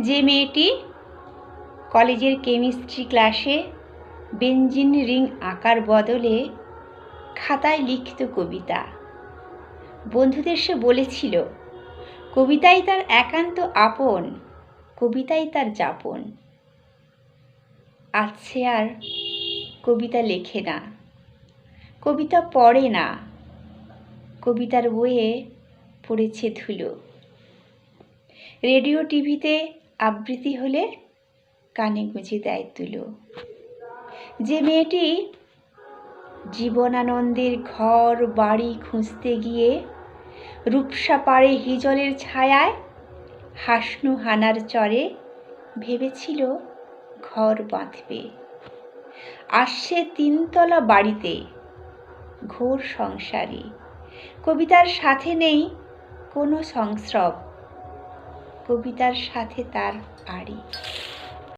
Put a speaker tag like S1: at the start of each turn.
S1: যে মেয়েটি কলেজের কেমিস্ট্রি ক্লাসে বেঞ্জিন রিং আঁকার বদলে খাতায় লিখত কবিতা। বন্ধুদের সে বলেছিল, কবিতাই তার একান্ত আপন, কবিতাই তার যাপন। আজ সে আর কবিতা লেখে না, কবিতা পড়ে না, কবিতার বইয়ে পড়েছে ধুলো। রেডিও টিভিতে আবৃত্তি হলে কানে গুঁজে দেয় তুলো। যে মেয়েটি জীবনানন্দের ঘর বাড়ি খুঁজতে গিয়ে রূপসা পাড়ে হিজলের ছায়ায় হাসনু হানার চরে ভেবেছিল ঘর বাঁধবে, আসছে 3 তলা বাড়িতে ঘোর সংসারে। কবিতার সাথে নেই কোনো সংস্রব, কবিতার সাথে তার আড়ি।